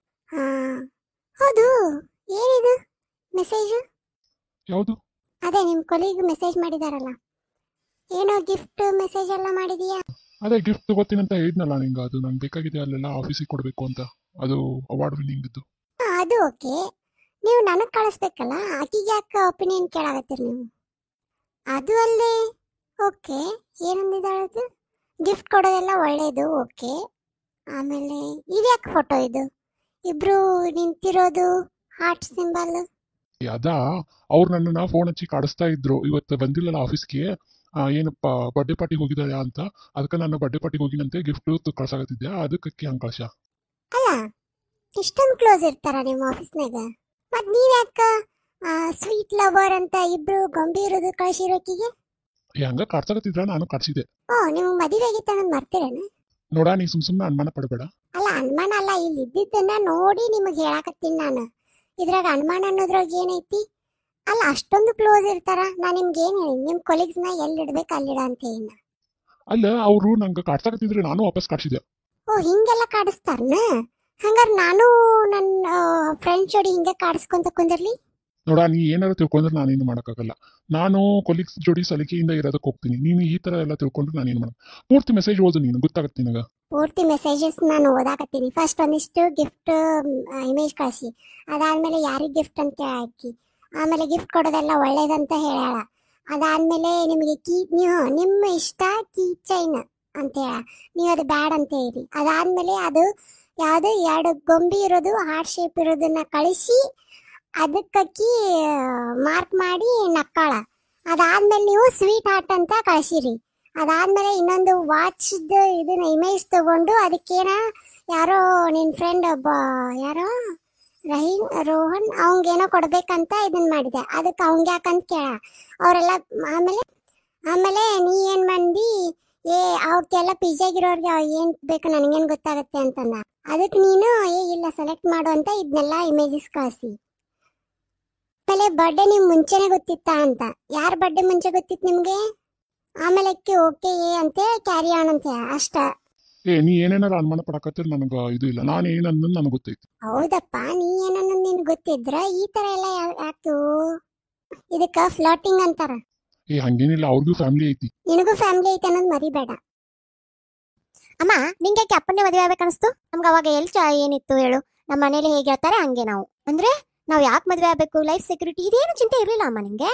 Speaker 1: ಹೌದು, ಏನಿದು ಮೆಸೇಜ್?
Speaker 2: ಯಾವುದು?
Speaker 1: ಅದೇ ನಿಮ್ ಕೊಲಿಗ್ ಮೆಸೇಜ್ ಮಾಡಿದಾರಲ್ಲ, ಏನೋ ಗಿಫ್ಟ್ ಮೆಸೇಜ್ ಎಲ್ಲ ಮಾಡಿದೀಯಾ?
Speaker 2: ಅದೇ ಗಿಫ್ಟ್ ತಗೋತೀನಿ ಅಂತ ಹೇಳಿದ್ನಲ್ಲ ನಿಂಗೆ, ಅದು ನಂಗೆ ಬೇಕಾಗಿದೆ, ಅಲ್ಲೆಲ್ಲ ಆಫೀಸಿಗೆ ಕೊಡಬೇಕು ಅಂತ. ಅದು ಅವಾರ್ಡ್ ವಿನ್ನಿಂಗ್ ಇದ್ದು.
Speaker 1: ಅದು ಓಕೆ, ನೀವು ನನಗೆ ಕಳಿಸ್ಬೇಕಲ್ಲ, ಆಕಿಗೆ ಯಾಕೆ ಒಪಿನಿಯನ್ ಕೇಳಾಕತ್ತೀರಿ ನೀವು? ಅದು ಅಲ್ಲದೆ ಓಕೆ, ಏನಂದಿದ್ದಾಳದು? ಗಿಫ್ಟ್ ಕೊಡೋದೆಲ್ಲ ಒಳ್ಳೇದು, ಓಕೆ. ಆಮೇಲೆ ಇದ್ಯಾಕೆ ಫೋಟೋ ಇದು? ಇಬ್ರು ನಿಂತಿರೋದು ಹಾರ್ಟ್ ಸಿಂಬಲ್.
Speaker 2: ಅದಾ, ಅವ್ರು ನನ್ನನ್ನು ಫೋನ್ ಹಚ್ಚಿ ಕಾಡಿಸ್ತಾ ಇದ್ರು, ಇವತ್ತು ಬಂದಿಲ್ಲಲ್ಲ ಆಫೀಸ್ಗೆ, ಏನಪ್ಪ ಬರ್ಡೇ ಪಾರ್ಟಿಗೆ ಹೋಗಿದ್ದಾಳೆ ಅಂತ. ಅದಕ್ಕೆ ನಾನು ಬರ್ಡೇ ಪಾರ್ಟಿಗೆ ಹೋಗಿನಂತೆ, ಗಿಫ್ಟ್ ಕಳ್ಸಾಕತ್ತಿದ್ದೆ, ಅದಕ್ಕೆ ಹಂಗೆ ಕಳ್ಸ.
Speaker 1: ಅಲ್ಲ, ಇಷ್ಟೊಂದು ಕ್ಲೋಸ್ ಇರ್ತಾರ ನಿಮ್ಮ ಆಫೀಸ್ನಾಗ? ಮತ್ ನೀವ್ ಯಾಕ ಸ್ವೀಟ್ ಲವರ್ ಅಂತ ಇಬ್ರು ಗೊಂಬೆ ಇರೋದು ಕಳ್ಸಿರೋಕಿಗೆ?
Speaker 2: ಹಂಗ ಕಾಡ್ಸಾಕತ್ತಿದ್ರ, ನಾನು ಕಾಡ್ಸಿದೆ.
Speaker 1: ನಿಮ್ಗೆ ಮದುವೆ ಆಗಿತ್ತ ಅನ್ನೋದು ಮರ್ತಿರೇನ?
Speaker 2: ನೋಡ, ನೀ ಸುಮ್ಮನೆ ಅನುಮಾನ ಪಡಬೇಡ.
Speaker 1: ಅಲ್ಲ, ಅನುಮಾನ ಅಲ್ಲ, ಇಲ್ಲಿ ಇದ್ದಿದ್ದನ್ನ ನೋಡಿ ನಿಮಗೆ ಹೇಳಾಕತ್ತೀನಿ ನಾನು. ಇದ್ರಾಗ ಅನುಮಾನ ಅನ್ನೋದ್ರಾಗ ಏನೈತಿ? ಅಲ್ಲ ಅಷ್ಟೊಂದು ಕ್ಲೋಸ್ ಇರ್ತಾರ ನಾ ನಿಮ್ಗೆ ಏನ್ ಹೇಳಿ ನಿಮ್ ಕೊಲೀಗ್ಸ್ನ ಎಲ್ಲಿ ಇಡ್ಬೇಕು ಅಲ್ಲಿಡ ಅಂತ ಹೇಳಿ.
Speaker 2: ಅಲ್ಲ ಅವರು ನಂಗೆ ಕಾಡ್ಸಾಕತ್ತಿದ್ರೆ ನಾನು ವಾಪಸ್ ಕಾಡ್ಸಿದೆ.
Speaker 1: ಓ ಹಿಂಗೆಲ್ಲ ಕಾಡಿಸ್ತಾರನ? ಹಂಗಾರೆ ನಾನು ನನ್ನ ಫ್ರೆಂಡ್ ಜೋಡಿ ಹಿಂಗೆ ಕಾಡಿಸ್ಕೊಂತ ಕುಂದಿರ್ಲಿ?
Speaker 2: ನೋಡ, ನೀ ಏನಾರು ತಿಳ್ಕೊಂಡ್ರೆ ನಾನೇನು ಮಾಡೋಕ್ಕಾಗಲ್ಲ. ನಾನು ಕೊಲೀಗ್ಸ್ ಜೋಡಿ ಸಲಿಕೆಯಿಂದ ಇರೋದಕ್ಕೆ ಹೋಗ್ತೀನಿ. ನೀನು ಈ ತರ ಎಲ್ಲ ತಿಳ್ಕೊಂಡ್ರೆ ನಾನೇನು ಮಾಡೋದು? ಪೂರ್ತಿ ಮೆಸೇಜ್ ಓದು, ನೀನು ಗೊತ್ತಾಗತ್ತೆ ನಿನಗೆ.
Speaker 1: ಪೂರ್ತಿ ಮೆಸೇಜಸ್ ನಾನು ಓದಾಕತ್ತೀನಿ. ಫಸ್ಟ್ ಒಂದಿಷ್ಟು ಗಿಫ್ಟ್ ಇಮೇಜ್ ಕಳಿಸಿ, ಅದಾದ್ಮೇಲೆ ಯಾರಿಗೆ ಗಿಫ್ಟ್ ಅಂತ ಹಾಕಿ, ಆಮೇಲೆ ಗಿಫ್ಟ್ ಕೊಡೋದೆಲ್ಲ ಒಳ್ಳೇದಂತ ಹೇಳ್ಯಾಳ. ಅದಾದ್ಮೇಲೆ ನಿಮಗೆ ನೀವು ನಿಮ್ಮ ಇಷ್ಟ ಕೀ ಚೈನ್ ಅಂತ ಹೇಳ, ನೀವು ಅದು ಬ್ಯಾಡ್ ಅಂತ ಹೇಳಿ. ಅದಾದ್ಮೇಲೆ ಅದು ಯಾವುದು 2 ಗೊಂಬಿ ಇರೋದು ಹಾರ್ಟ್ ಶೇಪ್ ಇರೋದನ್ನ ಕಳಿಸಿ ಅದಕ್ಕಿ ಮಾರ್ಕ್ ಮಾಡಿ ನಕ್ಕಾಳ. ಅದಾದ್ಮೇಲೆ ನೀವು ಸ್ವೀಟ್ ಹಾರ್ಟ್ ಅಂತ ಕಳಿಸಿರಿ. ಅದಾದ್ಮೇಲೆ ಇನ್ನೊಂದು ವಾಚ್ದ ಇದನ್ನ ಇಮೇಜ್ ತಗೊಂಡು ಅದಕ್ಕೇನ ಯಾರೋ ನಿನ್ನ ಫ್ರೆಂಡ್ ಒಬ್ಬ ಯಾರೋ ರೋಹನ್ ಅವಂಗೇನೋ ಕೊಡ್ಬೇಕಂತ ಇದನ್ನ ಮಾಡಿದೆ. ಅದಕ್ಕೆ ಅವಂಗೆ ಯಾಕಂತ ಕೇಳ ಅವರೆಲ್ಲ. ಆಮೇಲೆ ಆಮೇಲೆ ನೀ ಏನ್ ಮಂದಿ ಅವ್ರಿಗೆಲ್ಲ ಪಿಜ್ಜಾಗಿರೋರ್ಗೆ ಏನ್ ಬೇಕು ನನಗೇನು ಗೊತ್ತಾಗುತ್ತೆ ಅಂತಂದ. ಅದಕ್ಕೆ ನೀನು ಇಲ್ಲ ಸೆಲೆಕ್ಟ್ ಮಾಡು ಅಂತ ಇದನ್ನೆಲ್ಲ ಇಮೇಜಸ್ ಕಳಿಸಿ. ಆಮೇಲೆ ಬರ್ಡೇ ನಿಮ್ ಮುಂಚೆನೆ ಗೊತ್ತಿತ್ತಾ ಅಂತ, ಯಾರ ಬರ್ಡೇ ಮುಂಚೆ ಗೊತ್ತಿತ್ತು ನಿಮ್ಗೆ? ಆಮೇಲೆ ಓಕೆ ಅಂತ ಕ್ಯಾರಿ ಆನ್ ಅಂತ ಅಷ್ಟ.
Speaker 2: ನೀ ಏನೇನಾರ ಅನುಮಾನ ಪಡಕತ್ತಿರ ನನಗೆ ಇದು ಇಲ್ಲ. ನಾನು ಏನನ್ನೋದು ನನಗೆ ಗೊತ್ತೈತಿ.
Speaker 1: ಹೌದಪ್ಪ, ನೀ ಏನನ್ನೋದು ನಿನ್ ಗೊತ್ತಿದ್ರ ಈ ತರ ಎಲ್ಲ ಯಾಕೆ? ಇದಕ್ಕ ಫ್ಲರ್ಟಿಂಗ್ ಅಂತಾರ.
Speaker 2: ಹಂಗೇನಿಲ್ಲ, ಅವ್ರಿಗೂ ಫ್ಯಾಮಿಲಿ ಐತಿ.
Speaker 1: ನಿನಗೂ ಫ್ಯಾಮಿಲಿ ಐತಿ ಅನ್ನೋದು ಮರಿಬೇಡ. ಅಮ್ಮ ನಿಂಗೆ ಯಾಕೆ ಅಪ್ಪನ್ನೇ ಮದುವೆ ಆಗ್ಬೇಕನ್ನಿಸ್ತು? ನಮ್ಗೆ ಅವಾಗ ಏನಿತ್ತು ಹೇಳು? ನಮ್ಮ ಮನೇಲಿ ಹೇಗೆ ಹೇಳ್ತಾರೆ ಹಂಗೆ ನಾವು. ಅಂದ್ರೆ ನಾವು ಯಾಕೆ ಮದುವೆ ಆಗ್ಬೇಕು, ಲೈಫ್ ಸೆಕ್ಯೂರಿಟಿ ಇದೇನು ಚಿಂತೆ ಇರಲಿಲ್ಲ ಅಮ್ಮ ನಿಂಗೆ.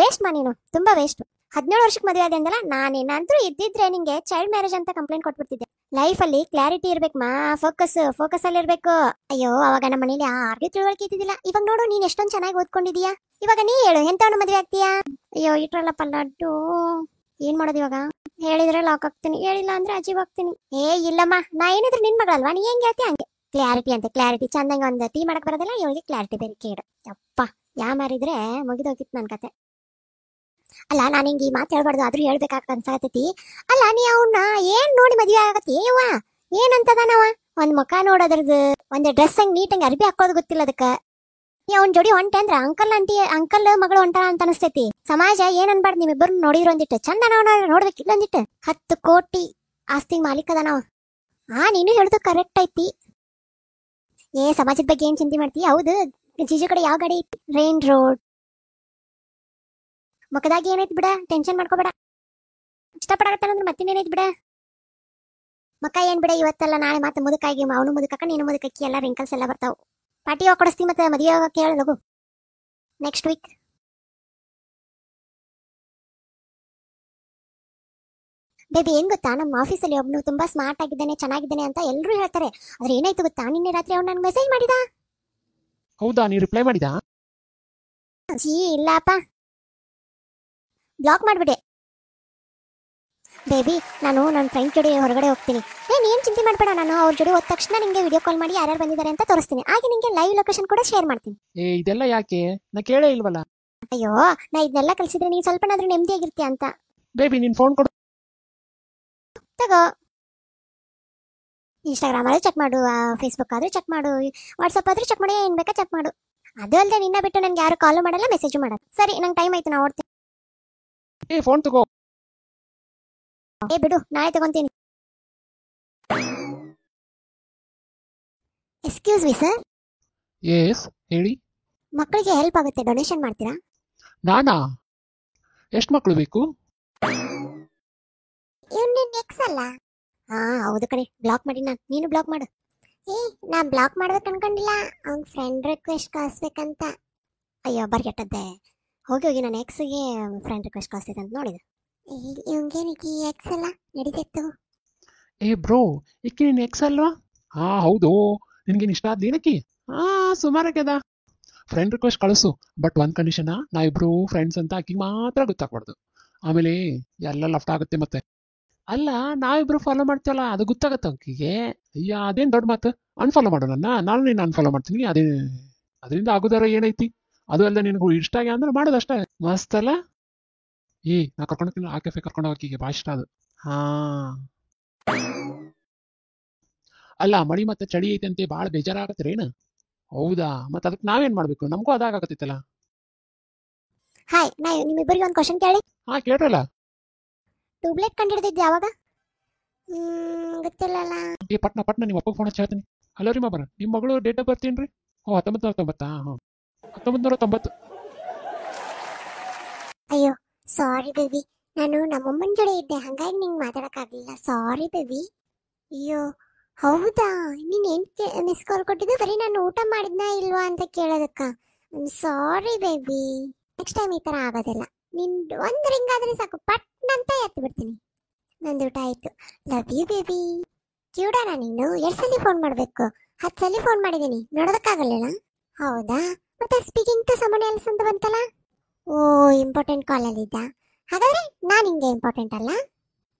Speaker 1: ವೇಸ್ಟ್ ಮಾ ನೀನು, ತುಂಬಾ ವೇಸ್ಟ್. 17 ವರ್ಷಕ್ಕೆ ಮದುವೆ ಆದೆ ಅಂದಲ್ಲ, ನಾನೇನಾದ್ರೂ ಇದ್ದಿದ್ರೆ ನಿಂಗೆ ಚೈಲ್ಡ್ ಮ್ಯಾರೇಜ್ ಅಂತ ಕಂಪ್ಲೇಂಟ್ ಕೊಟ್ಬಿಡ್ತಿದ್ದೆ. ಲೈಫಲ್ಲಿ ಕ್ಲಾರಿಟಿ ಇರ್ಬೇಕು ಮಾ, ಫೋಕಸ್ ಅಲ್ಲಿ ಇರ್ಬೇಕು. ಅಯ್ಯೋ ಅವಾಗ ನಮ್ಮ ಮನೇಲಿ ಯಾರಿಗೂ ತಿಳುವಳಿಕೆ ಇದ್ದಿದ್ದಿಲ್ಲ. ಇವಾಗ ನೋಡು ನೀನ್ ಎಷ್ಟೊಂದು ಚೆನ್ನಾಗಿ ಓದ್ಕೊಂಡಿದೀಯಾ. ಇವಾಗ ನೀ ಹೇಳು ಎಂತವನ್ನ ಮದುವೆ ಆಗ್ತೀಯಾ? ಅಯ್ಯೋ ಇಟ್ರಲ್ಲಪ್ಪ ಲಡ್ಡು. ಏನ್ ಮಾಡೋದು ಇವಾಗ? ಹೇಳಿದ್ರೆ ಲಾಕ್ ಆಗ್ತೀನಿ, ಹೇಳಿಲ್ಲ ಅಂದ್ರೆ ಅಜೀವ್ ಆಗ್ತೀನಿ. ಇಲ್ಲಮ್ಮ, ನಾ ಏನಿದ್ರು ನಿನ್ ಮಗಳಲ್ವಾ, ನೀ ಹೆಂಗ್ ಹೇಳ್ತೀಯ ಹಂಗೆ. ಕ್ಲಾರಿಟಿ ಚಂದಂಗ ಒಂದು ಟೀ ಮಾಡಕ್ ಬರೋದಲ್ಲ, ಇವಳಿಗೆ ಕ್ಲಾರಿಟಿ ಬೇರೆ ಕೇಡು. ಯಪ್ಪ ಯಾ ಮಾರಿದ್ರೆ ಮುಗಿದೋಗಿತ್ತು ನನ್ ಕತೆ. ಅಲ್ಲ ನಾನು ಹಿಂಗೆ ಈ ಮಾತು ಹೇಳ್ಬಾರ್ದು, ಆದ್ರೂ ಹೇಳ್ಬೇಕಾಗತ್ತ ಅನ್ಸಾಕತೈತಿ. ಅಲ್ಲ ನೀ ಅವನ್ನ ಏನ್ ನೋಡಿ ಮದ್ವೆ ಆಗತ್ತಿ? ಯವ್ವ ಏನಂತದಾನವ? ಒಂದ್ ಮುಖ ನೋಡೋದ್ರದ್ದು, ಒಂದ್ ಡ್ರೆಸ್ ಹಂಗ್ ನೀಟಂಗ್ ಅರ್ಬಿ ಹಾಕೋದ್ ಗೊತ್ತಿಲ್ಲ ಅದಕ್ಕ. ನೀ ಅವ್ನ ಜೋಡಿ ಹೊಂಟೆ ಅಂದ್ರ ಅಂಕಲ್ ಮಗಳು ಹೊಂಟ ಅಂತ ಅನಿಸ್ತೈತಿ. ಸಮಾಜ ಏನ್ ಅನ್ಬಾರ್ದು, ನಿಮ್ಮಿಬ್ಬರು ನೋಡಿದ್ರು ಒಂದಿಟ್ಟು ಚಂದ ನೋಡ್ಬೇಕಿಲ್ಲ ಒಂದಿಟ್ಟು. 10 ಕೋಟಿ ಆಸ್ತಿ ಮಾಲೀಕ ಅದಾನವ. ನೀನು ಹೇಳುದು ಕರೆಕ್ಟ್ ಐತಿ. ಸಮಾಜದ ಬಗ್ಗೆ ಏನ್ ಚಿಂತೆ ಮಾಡ್ತಿ? ಹೌದು, ಜೀಜು ಕಡೆ ಯಾವ ಗಾಡಿ ಐತಿ? Rain road. ಮುಖದಾಗ ಏನೈತಿ ಬಿಡ, ಟೆನ್ಷನ್ ಮಾಡ್ಕೋಬೇಡ. ಇಷ್ಟಪಡಕತ್ತಾನಂದ್ರೆ ಮತ್ತಿನೇನೈತಿ ಬಿಡ. ಮಕ್ಕ ಏನ್ ಬಿಡ, ಇವತ್ತಲ್ಲ ನಾಳೆ ಮತ್ತೆ ಮುದುಕಾಗಿ ಅವನು ಮುದುಕಕ್ಕ ನೀನು ಮುದುಕಕ್ಕಿ ಎಲ್ಲ ರಿಂಕಲ್ಸ್ ಎಲ್ಲ ಬರ್ತಾವ. ಪಾರ್ಟಿ ಯಾವಾಗ ಕೊಡಿಸ್ತಿ ಮತ್ತೆ ಮದುವೆ ಯಾವಾಗ ಕೇಳ ಲಗು? Next week. ಬೇಬಿ ಏನ್ ಗೊತ್ತಾ, ನಮ್ಮ ಆಫೀಸಲ್ಲಿ ಒಬ್ನು ತುಂಬಾ ಸ್ಮಾರ್ಟ್ ಆಗಿದ್ದಾನೆ, ಚೆನ್ನಾಗಿದ್ದಾನೆ ಅಂತ ಎಲ್ಲರೂ ಹೇಳ್ತಾರೆ. ಆದ್ರೆ ಏನಾಯ್ತು ಗೊತ್ತಾ, ನಿನ್ನೆ ರಾತ್ರಿ ಅವ್ನು ನನ್ಗೆ ಮೆಸೇಜ್ ಮಾಡಿದ.
Speaker 3: ಹೌದಾ, ನೀ ರಿಪ್ಲೈ ಮಾಡಿದಾ?
Speaker 1: ಇಲ್ಲಪ್ಪ, ಬ್ಲಾಕ್ ಮಾಡ್ಬಿಡೆ. ಬೇಬಿ ನಾನು ನನ್ನ ಫ್ರೆಂಡ್ ಜೋಡಿ ಹೊರಗಡೆ ಹೋಗ್ತೀನಿ. ಏನ್ ಚಿಂತೆ ಮಾಡ್ಬೇಡ, ನಾನು ಅವ್ರ ಜೋಡಿ ಹೋದ ತಕ್ಷಣ ನಿಂಗೆ ವಿಡಿಯೋ ಕಾಲ್ ಮಾಡಿ ಯಾರ್ಯಾರು ಬಂದಿದ್ದಾರೆ ಅಂತ ತೋರಿಸ್ತೀನಿ. ಹಾಗೆ ನಿಂಗೆ ಲೈವ್ ಲೊಕೇಶನ್ ಕೂಡ ಶೇರ್ ಮಾಡ್ತೀನಿ.
Speaker 3: ಇದೆಲ್ಲ ಯಾಕೆ? ನಾ ಕೇಳೇ ಇಲ್ವಲ್ಲ.
Speaker 1: ಅಯ್ಯೋ, ನಾ ಇದನ್ನೆಲ್ಲ ಕಳಿಸಿದ್ರೆ ನೀನ್ ಸ್ವಲ್ಪನಾದ್ರೂ ನೆಮ್ಮದಿಯಾಗಿರ್ತೀಯ ಅಂತ.
Speaker 3: ಬೇಬಿ ನಿನ್ ಫೋನ್ ಕೊಡು.
Speaker 1: ತಗೋ, ಇನ್ಸ್ಟಾಗ್ರಾಮ್ ಆದ್ರೂ ಚೆಕ್ ಮಾಡು, ಫೇಸ್ಬುಕ್ ಆದ್ರೂ ಚೆಕ್ ಮಾಡು, ವಾಟ್ಸಪ್ ಆದ್ರೂ ಚೆಕ್ ಮಾಡಿ, ಏನ್ ಬೇಕಾ ಚೆಕ್ ಮಾಡು. ಅದು ಅಲ್ಲದೆ ನಿನ್ನ ಬಿಟ್ಟು ನನ್ಗೆ ಯಾರು ಕಾಲ್ ಮಾಡಲ್ಲ, ಮೆಸೇಜ್ ಮಾಡಲ್ಲ. ಸರಿ, ನಂಗೆ ಟೈಮ್ ಆಯ್ತು, ನಾ ಓಡ್ತೀನಿ.
Speaker 3: ಫೋನ್ ತಗೋ.
Speaker 1: ಬಿಡು, ನಾಳೆ ತಗೊಂತೀನಿ. Excuse me sir.
Speaker 3: ಎಸ್ ಹೇಳಿ.
Speaker 1: ಮಕ್ಕಳಿಗೆ ಹೆಲ್ಪ್ ಆಗುತ್ತೆ, ಡೊನೇಷನ್ ಮಾಡ್ತೀರಾ?
Speaker 3: ನಾನಾ? ಎಷ್ಟು ಮಕ್ಕಳು ಬೇಕು?
Speaker 1: ಇವ್ನ ಎಕ್ಸ್ ಅಲ್ಲ? ಹೌದು ಕಡೆ, ಬ್ಲಾಕ್ ಮಾಡಿ. ನೀನು ಬ್ಲಾಕ್ ಮಾಡು. ನಾ ಬ್ಲಾಕ್ ಮಾಡ್ಬೇಕು ಅನ್ಕೊಂಡಿಲ್ಲ, ಅವ್ನ ಫ್ರೆಂಡ್ ರಿಕ್ವೆಸ್ಟ್ ಕಳಿಸ್ಬೇಕಂತ. ಅಯ್ಯೋ ಬರ್ಗೆಟ್ಟದ್ದೆ. ಹೋಗಿ ನನ್ನ ಎಕ್ಸ್ಗೆ ಫ್ರೆಂಡ್ ರಿಕ್ವೆಸ್ಟ್ ಕಳಿಸ್ತೈತೆ ಅಂತ ನೋಡಿದ. ಇವಂಗೇನಿಗೆ ಎಕ್ಸ್ ಅಲ್ಲ, ನಡೀತಿತ್ತು.
Speaker 3: ಬ್ರೋ, ಇಕ್ಕಿ ನಿನ್ ಎಕ್ಸ್ ಅಲ್ವಾ? ಹೌದು. ನಿನ್ಗೇನು ಇಷ್ಟ ಆದ್ ಏನಕ್ಕಿ? ಸುಮಾರಾಗ್ಯದ. ಫ್ರೆಂಡ್ ರಿಕ್ವೆಸ್ಟ್ ಕಳಿಸು, ಬಟ್ ಒಂದ್ ಕಂಡೀಷನ್, ನಾವಿಬ್ರು ಫ್ರೆಂಡ್ಸ್ ಅಂತ ಆಕಿಗೆ ಮಾತ್ರ ಗೊತ್ತಾಗ್ಬಾರ್ದು. ಆಮೇಲೆ ಎಲ್ಲ ಲಫ್ಟ್ ಆಗುತ್ತೆ ಮತ್ತೆ. ಅಲ್ಲ, ನಾವಿಬ್ರು ಫಾಲೋ ಮಾಡ್ತೀವಲ್ಲ, ಅದು ಗೊತ್ತಾಗತ್ತ ಆಕಿಗೆ. ಅಯ್ಯ ಅದೇನ್ ದೊಡ್ಡ ಮಾತು. ಅನ್ಫಾಲೋ ಮಾಡು ನಾನು ನೀನು ಅನ್ಫಾಲೋ ಮಾಡ್ತೀನಿ. ಅದರಿಂದ ಆಗೋದಾರ ಏನೈತಿ? ಅದು ಅಲ್ಲ, ನಿನಗೂ ಇಷ್ಟ ಆಗ್ಯಾ ಅಂದ್ರೆ ಮಾಡೋದಷ್ಟೇ. ಮಸ್ತ್ ಅಲ್ಲ? ನಾ ಕರ್ಕೊಂಡು ಆ ಕೆಫೆ ಕರ್ಕೊಂಡು ಹೋಗಿಗೆ ಭಾಳ ಇಷ್ಟ ಅದು. ಅಲ್ಲ, ಮಳಿ ಮತ್ತೆ ಚಳಿ ಐತಂತೆ ಭಾಳ ಬೇಜಾರಾಗತ್ರೇನು? ಹೌದಾ, ಮತ್ತೆ ಅದಕ್ಕೆ ನಾವೇನ್ ಮಾಡ್ಬೇಕು? ನಮಗೂ ಅದಾಗತ್ತಿತ್ತಲ್ಲ.
Speaker 1: ಹಾಯ್ ನಾ ನಿಮ್ಮಿಬ್ಬರಿಗೆ ಒಂದು ಕ್ವಶನ್ ಕೇಳಿ.
Speaker 3: ಹಾ ಕೇಳ್ರಲ್ಲ.
Speaker 1: ಟ್ಯೂಬ್ಲೈಟ್ ಕಂಡಿಡ್ದಿದ್ದು ಯಾವಾಗ? ಗೊತ್ತಿಲ್ಲಲ್ಲ.
Speaker 3: ಏ ಪಟ್ನ ನಿಮ್ಮ ಅಪ್ಪ ಫೋನ್ ಹಚ್ಚಿ ಹೇಳ್ತೀನಿ. ಹಲೋ ರೀ ಮಾಬರ, ನಿಮ್ಮ ಮಗಳು ಡೇಟ್ ಆಫ್ ಬರ್ತ್ ಏನ್ರಿ? ಓ 1990. ಹಾಂ 1990.
Speaker 1: ಅಯ್ಯೋ ಸಾರಿ ಬೇಬಿ, ನಾನು ನಮ್ಮಮ್ಮನ ಜೊತೆ ಇದ್ದೆ, ಹಂಗಾಗಿ ನಿಂಗೆ ಮಾತಾಡೋಕ್ಕಾಗಲಿಲ್ಲ. Sorry baby. ಅಯ್ಯೋ ಹೌದಾ, ನೀನು ಏನು ಮಿಸ್ ಕಾಲ್ ಕೊಟ್ಟಿದ್ದು ಬರೀ ನಾನು ಊಟ ಮಾಡಿದ್ನಾ ಇಲ್ವಾ ಅಂತ ಕೇಳೋದಕ್ಕ. ಸಾರಿ ಬೇಬಿ, ನೆಕ್ಸ್ಟ್ ಟೈಮ್ ಈ ಥರ ಆಗೋದಿಲ್ಲ. ನಿಂದು ಒಂದು ರಿಂಗ್ ಆದರೆ ಸಾಕು, ಪಟ್ನಂತ ಎತ್ತು ಬಿಡ್ತೀನಿ. ನಂದು ಊಟ ಆಯಿತು. Love you baby. ಕ್ಯೂಡಾನ ನೀನು? ಎಷ್ಟು ಸಲ ಫೋನ್ ಮಾಡಬೇಕು? 10 ಸಲ ಫೋನ್ ಮಾಡಿದ್ದೀನಿ, ನೋಡೋದಕ್ಕಾಗಲಿಲ್ಲ. ಹೌದಾ, ಮತ್ತೆ ಸ್ಪೀಕಿಂಗ್ ಟು ಸಮನ್ ಎಲ್ಸ್ ಅಂತ ಬಂತಲ್ಲ. ಓ ಇಂಪಾರ್ಟೆಂಟ್ ಕಾಲಲ್ಲಿದ್ದ. ಹಾಗಾದ್ರೆ ನಾನು ನಿಂಗೆ ಇಂಪಾರ್ಟೆಂಟ್ ಅಲ್ಲ?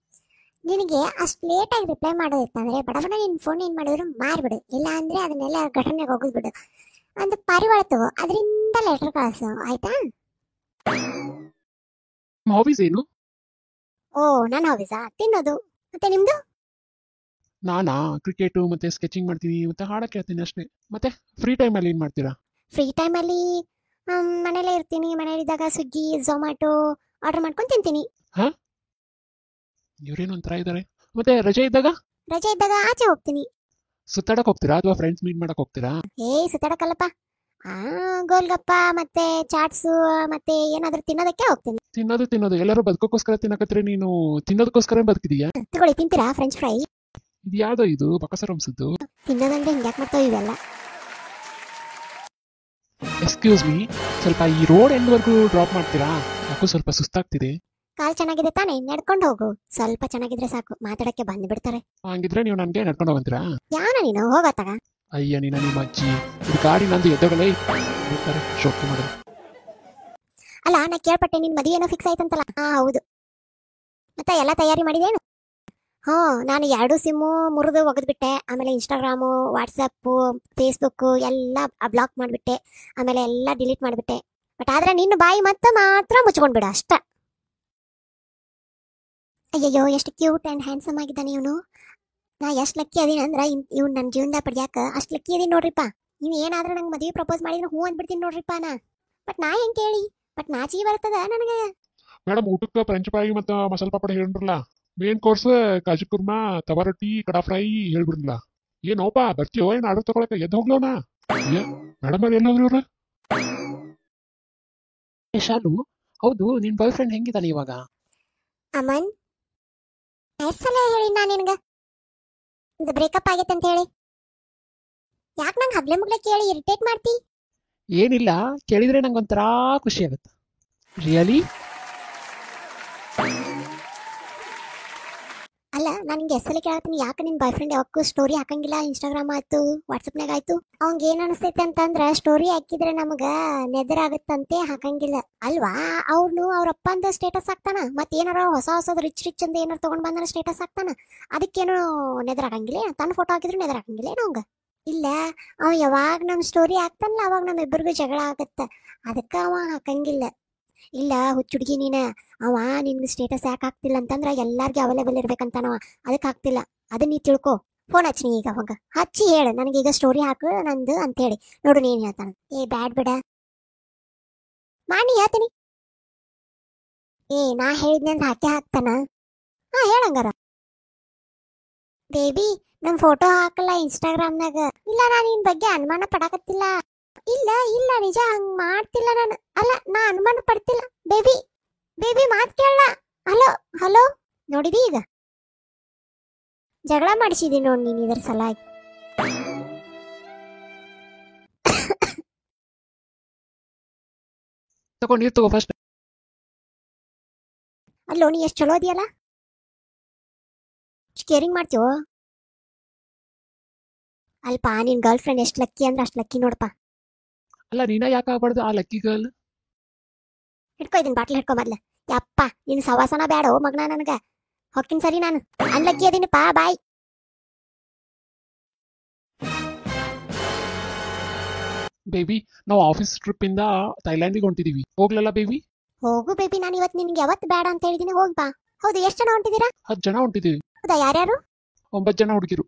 Speaker 1: ನಿನಗೆ ಅಷ್ಟು ಲೇಟಾಗಿ ರಿಪ್ಲೈ ಮಾಡೋದಿತ್ತಂದ್ರೆ ಬಡ ನಿನ್ನ ಫೋನ್ ಏನು ಮಾಡಿದ್ರು ಮಾರಿಬಿಡು, ಇಲ್ಲ ಅಂದರೆ ಅದನ್ನೆಲ್ಲ ಘಟನೆಗೆ ಹೋಗಿದ್ಬಿಡು. ಒಂದು ಪಾರಿವಾಳ ತಗೋ, ಅದರಿಂದ ಲೆಟರ್ ಕಳಿಸು, ಆಯ್ತಾ?
Speaker 3: ನಿಮ್ಮ ಹಾಬೀಸ್ ಏನು?
Speaker 1: ಓ ನನ್ನ ಹಾಬೀಸಾ? ತಿನ್ನೋದು. ಮತ್ತೆ ನಿಮ್ದು?
Speaker 3: ನಾನಾ ಕ್ರಿಕೆಟು ಮತ್ತೆ ಸ್ಕೆಚಿಂಗ್ ಮಾಡ್ತೀನಿ, ಮತ್ತೆ ಹಾಡ ಕೇಳ್ತೀನಿ ಅಷ್ಟೇ. ಮತ್ತೆ ಫ್ರೀ ಟೈಮಲ್ಲಿ ಏನು ಮಾಡ್ತೀರಾ?
Speaker 1: ಫ್ರೀ ಟೈಮಲ್ಲಿ ಮನೇಲೇ ಇರ್ತೀನಿ. ಮನೇಲಿದ್ದಾಗ ಸ್ವಿಗ್ಗಿ ಝೊಮ್ಯಾಟೊ ಆರ್ಡರ್ ಮಾಡ್ಕೊಂಡು ತಿಂತೀನಿ.
Speaker 3: ಇವ್ರೇನು ಒಂಥರ ಇದ್ದಾರೆ. ಮತ್ತೆ ರಜೆ ಇದ್ದಾಗ
Speaker 1: ರಜೆ ಇದ್ದಾಗ ಆಚೆ ಹೋಗ್ತೀನಿ.
Speaker 3: ಸುತ್ತಾಡಕ್ ಹೋಗ್ತೀರಾ ಅಥವಾ ಫ್ರೆಂಡ್ಸ್ ಮೀಟ್ ಮಾಡಕ್ ಹೋಗ್ತೀರಾ?
Speaker 1: ಸುತ್ತಾಡಕ್ಕಲ್ಲಪ್ಪ, ಗೋಲ್ಗಪ್ಪ ಮತ್ತೆ ಚಾಟ್ಸು ಮತ್ತೆ ಏನಾದರೂ ತಿನ್ನೋದಕ್ಕೆ ಹೋಗ್ತೀನಿ.
Speaker 3: ತಿನ್ನೋದು ಎಲ್ಲರೂ ಬದುಕೋಕ್ಕೋಸ್ಕರ ತಿನ್ನಕತ್ರೆ, ನೀನು ತಿನ್ನೋದಕ್ಕೋಸ್ಕರ ಬದುಕಿದೀಯಾ?
Speaker 1: ತಗೊಳ್ಳಿ, ತಿಂತೀರಾ ಫ್ರೆಂಚ್ ಫ್ರೈ?
Speaker 3: ಇದು ಯಾವ್ದೋ ಇದು ಬಕಸರ ಅನ್ಸುದ್ದು.
Speaker 1: ತಿನ್ನೋದಂದ್ರೆ ಹಿಂಗ್ಯಾಕೆ ಮಾಡ್ತಾವ ಇವೆಲ್ಲ?
Speaker 3: ಎಕ್ಸ್ಕ್ಯೂಸ್ ಮೀ, ಸ್ವಲ್ಪ ಈ ರೋಡ್ ಎಂಡ್ವರೆಗೂ ಡ್ರಾಪ್ ಮಾಡ್ತೀರಾ? ಯಾಕೋ ಸ್ವಲ್ಪ ಸುಸ್ತಾಗ್ತಿದೆ.
Speaker 1: ಕಾಲ್ ಚೆನ್ನಾಗಿದೆ ತಾನೇ, ನಡ್ಕೊಂಡು ಹೋಗು. ಸ್ವಲ್ಪ ಚೆನ್ನಾಗಿದ್ರೆ ಸಾಕು, ಮಾತಾಡಕ್ಕೆ ಬಂದ್ಬಿಡ್ತಾರೆ.
Speaker 3: ಹಂಗಿದ್ರೆ ನೀವು ನನಗೆ ನಡ್ಕೊಂಡು ಹೋಗಂತೀರಾ?
Speaker 1: ಯಾನ ನೀನು ಹೋಗತ್ತಾಗ?
Speaker 3: ಅಯ್ಯ ನಿಮ್ಮ ಅಜ್ಜಿ, ಇದು ಗಾಡಿ ನಂದು ಎದ್ದೋಗಲೇ ಇರ್ತಾರೆ ಶೋಕಿ ಮಾಡೋದು.
Speaker 1: ಅಲ್ಲ, ನಾ ಕೇಳ್ಪಟ್ಟೆ ನಿನ್ ಮದುವೆ ಏನೋ ಫಿಕ್ಸ್ ಆಯ್ತಂತಲ್ಲ. ಹೌದು. ಮತ್ತೆ ಎಲ್ಲ ತಯಾರಿ ಮಾಡಿದೇನು? ನಾನು 2 ಸಿಮ್ಮು ಮುರಿದು ಒಗೆದ್ಬಿಟ್ಟೆ. ಆಮೇಲೆ ಇನ್ಸ್ಟಾಗ್ರಾಮು, ವಾಟ್ಸಪ್ಪು, ಫೇಸ್ಬುಕ್ಕು ಎಲ್ಲ ಬ್ಲಾಕ್ ಮಾಡಿಬಿಟ್ಟೆ. ಆಮೇಲೆ ಎಲ್ಲ ಡಿಲೀಟ್ ಮಾಡಿಬಿಟ್ಟೆ. ಬಟ್ ಆದ್ರೆ ನಿನ್ನ ಬಾಯಿ ಮಾತ್ರ ಮುಚ್ಕೊಂಡ್ಬಿಡ ಅಷ್ಟ. ಅಯ್ಯಯ್ಯೋ, ಎಷ್ಟು ಕ್ಯೂಟ್ ಆ್ಯಂಡ್ ಹ್ಯಾಂಡ್ಸಮ್ ಆಗಿದ್ದಾನೆ ಇವನು. ನಾ ಎಷ್ಟು ಲಕ್ಕಿ ಅದೀನಿ ಅಂದ್ರೆ ಇವ್ನು ನನ್ನ ಜೀವನದಾಗ ಪಡ್ಯಾಕ ಅಷ್ಟು ಲಕ್ಕಿ ಅದೀನಿ ನೋಡ್ರಿಪ್ಪ. ನೀವು ಏನಾದ್ರೂ ನಂಗೆ ಮದುವೆ ಪ್ರಪೋಸ್ ಮಾಡಿದ್ರೆ ಹ್ಞೂ ಅಂದ್ಬಿಡ್ತೀನಿ ನೋಡ್ರಿಪ್ಪ ನಾ. ಬಟ್ ನಾ ಹೆಂಗೆ ಕೇಳಿ? ಬಟ್ ನಾಚಿಗೆ ಬರ್ತದ ನನಗೆ.
Speaker 3: ಮೇಡಮ್, ಊಟಕ್ಕೆ ಫ್ರೆಂಚ್ ಫ್ರೈ ಮತ್ತು ಮಸಾಲೆ ಪಾಪಡ ಹೇಳ್ರಲ್ಲ. ಮೇನ್ ಕೋರ್ಸ್ ಕಾಜು ಕುರ್ಮಾ, ತವಾ ರೊಟ್ಟಿ, ಕಡಾ ಫ್ರೈ ಹೇಳ್ಬಿಡ್ರಲ್ಲ. ಏನೋಪಾ ಬರ್ತೀಯೋ ಏನು ಆರ್ಡರ್ ತಗೊಳಕ? ಎದ್ದು ಹೋಗ್ಲೋಣ. ಮೇಡಮ್ ಅವ್ರು ಎಲ್ಲೋದ್ರು ಇವ್ರು? ಶಾಲು, ಹೌದು ನಿನ್ ಬಾಯ್ ಫ್ರೆಂಡ್ ಹೆಂಗಿದ್ದಾನೆ ಇವಾಗ?
Speaker 1: ಅಮನ್, ಎಷ್ಟು ಸಲ ಹೇಳಿ ನಾನು ನಿನಗೆ ಇದು ಬ್ರೇಕಪ್ ಆಗೈತೆ ಅಂತ ಹೇಳಿ? ಯಾಕೆ ನಂಗೆ ಹಗ್ಲೆ ಮುಗ್ಲೆ ಕೇಳಿ ಇರಿಟೇಟ್ ಮಾಡ್ತಿ?
Speaker 3: ಏನಿಲ್ಲ, ಕೇಳಿದ್ರೆ ನಂಗೊಂಥರ ಖುಷಿ ಆಗುತ್ತೆ. ರಿಯಲಿ?
Speaker 1: ಅಲ್ಲ, ನಾನು ನಿಂಗೆ ಎಷ್ಟು ಸಲ ಕೇಳತ್ತೀನಿ, ಯಾಕೆ ನಿನ್ನ ಬಾಯ್ ಫ್ರೆಂಡ್ ಯಾವಕ್ಕೂ ಸ್ಟೋರಿ ಹಾಕಂಗಿಲ್ಲ? ಇನ್ಸ್ಟಾಗ್ರಾಮ್ ಆಯ್ತು, ವಾಟ್ಸಪ್ನಾಗ ಆಯ್ತು. ಅವಂಗ ಏನ್ ಅನಿಸ್ತೈತೆ ಅಂತಂದ್ರೆ ಸ್ಟೋರಿ ಹಾಕಿದ್ರೆ ನಮಗೆ ನೆದರಾಗುತ್ತಂತೆ ಹಾಕಂಗಿಲ್ಲ ಅಲ್ವಾ? ಅವ್ನು ಅವ್ರ ಅಪ್ಪಂದ ಸ್ಟೇಟಸ್ ಹಾಕ್ತಾನ, ಮತ್ತೆ ಏನಾರ ಹೊಸದು ರಿಚ್ ಅಂತ ಏನಾರು ತಗೊಂಡ್ ಬಂದಾನ ಸ್ಟೇಟಸ್ ಹಾಕ್ತಾನ. ಅದಕ್ಕೇನು ನೆದರಾಗಂಗಿಲ್ಲ? ತನ್ನ ಫೋಟೋ ಹಾಕಿದ್ರು ನೆದರಾಗಂಗಿಲ್ಲ ಅವಂಗ? ಇಲ್ಲ, ಅವ ಯಾವಾಗ ನಮ್ಮ ಸ್ಟೋರಿ ಹಾಕ್ತಾನಲ್ಲ ಅವಾಗ ನಮ್ಮಿಬ್ಬರಿಗೂ ಜಗಳ ಆಗತ್ತ. ಅದಕ್ಕೆ ಅವ ಹಾಕಂಗಿಲ್ಲ. ಇಲ್ಲ ಹುಚ್ಚುಡ್ಗಿ ನೀನ, ಅವ ನಿನ್ಗೆ ಸ್ಟೇಟಸ್ ಯಾಕೆ ಹಾಕ್ತಿಲ್ಲ ಅಂತಂದ್ರೆ ಎಲ್ಲಾರ್ಗೂ ಅವೈಲೇಬಲ್ ಇರ್ಬೇಕಂತಾನವ, ಅದಕ್ಕೆ ಹಾಕ್ತಿಲ್ಲ. ಅದನ್ನ ನೀ ತಿಳ್ಕೊ. ಫೋನ್ ಹಚ್ಚಿ ನೀ, ಈಗ ಅವಾಗ ಹಚ್ಚಿ ಹೇಳು ನನಗೀಗ ಸ್ಟೋರಿ ಹಾಕು ನಂದು ಅಂತ ಹೇಳಿ. ನೋಡು ನೀನ್ ಹೇಳ್ತಾನ. ಬ್ಯಾಡ್ ಬಿಡ, ಮಾಡಿ ಹೇಳ್ತೀನಿ. ನಾ ಹೇಳಿದ್ನಿ ಅಂತ ಹಾಕಿ ಹಾಕ್ತಾನ? ಹೇಳಂಗಾರ. ಬೇಬಿ, ನಮ್ ಫೋಟೋ ಹಾಕಲ್ಲ ಇನ್ಸ್ಟಾಗ್ರಾಮ್ನಾಗ. ಇಲ್ಲ, ನಾನು ನಿನ್ ಬಗ್ಗೆ ಅನುಮಾನ ಪಡಾಕತ್ತಿಲ್ಲ. ಇಲ್ಲ ನಿಜ ಹಂಗ್ ಮಾಡ್ತಿಲ್ಲ ನಾನು. ಅಲ್ಲ, ನಾ ಅನುಮಾನ ಪಡ್ತಿಲ್ಲ. ಬೇಬಿ ಮಾತ್ ಕೇಳ. ಹಲೋ ನೋಡಿದಿ, ಈಗ ಜಗಳ ಮಾಡಿಸಿದಿ ನೋಡಿ ನೀನ್ ಇದ್ರ ಸಲ.
Speaker 3: ತಗೊಂಡು ನೀರು ತಗೋ ಫಸ್ಟ್.
Speaker 1: ಅಲ್ಲೋ, ನೀ ಎಷ್ಟು ಚಲೋ ಇದೆಯಲ್ಲ, ಕೇರಿಂಗ್ ಮಾಡ್ತೀವೋ. ಅಲ್ಪ ನಿನ್ ಗರ್ಲ್ ಫ್ರೆಂಡ್ ಎಷ್ಟು ಲಕ್ಕಿ ಅಂದ್ರೆ ಅಷ್ಟು ಲಕ್ಕಿ ನೋಡಪ್ಪ.
Speaker 3: ಅಲ್ಲ, ನೀನ ಯಾಕೆ ಆಗ್ಬಾರ್ದು ಆ ಲಕ್ಕಿ ಗರ್ಲ್?
Speaker 1: ಹಿಡ್ಕೊ ಇದನ್ ಬಾಟ್ಲ್ ಹಿಡ್ಕೊ ಮೊದ್ಲ. ಯಪ್ಪ, ನಿನ್ ಸವಾಸನ ಬೇಡ ಮಗನ ನನಗ. ಹೊಕ್ಕಿನ ಸರಿ, ನಾನು ಅನ್ಲಕ್ಕಿ ಅದೀನಪ್ಪ. ಬಾಯ್.
Speaker 3: ಬೇಬಿ, ನಾವು ಆಫೀಸ್ ಟ್ರಿಪ್ ಇಂದ ಥೈಲ್ಯಾಂಡಿಗೆ ಹೊಂಟಿದೀವಿ, ಹೋಗ್ಲಲ್ಲ ಬೇಬಿ?
Speaker 1: ಹೋಗು ಬೇಬಿ, ನಾನು ಇವತ್ತು ನಿನ್ಗೆ ಯಾವತ್ತು ಬೇಡ ಅಂತ ಹೇಳಿದೀನಿ, ಹೋಗ್ ಬಾ. ಹೌದು, ಎಷ್ಟು ಜನ ಹೊಂಟಿದ್ದೀರಾ?
Speaker 3: 10 ಜನ ಹೊಂಟಿದೀವಿ.
Speaker 1: ಹೌದಾ, ಯಾರ್ಯಾರು?
Speaker 3: 9 ಜನ ಹುಡುಗಿರು.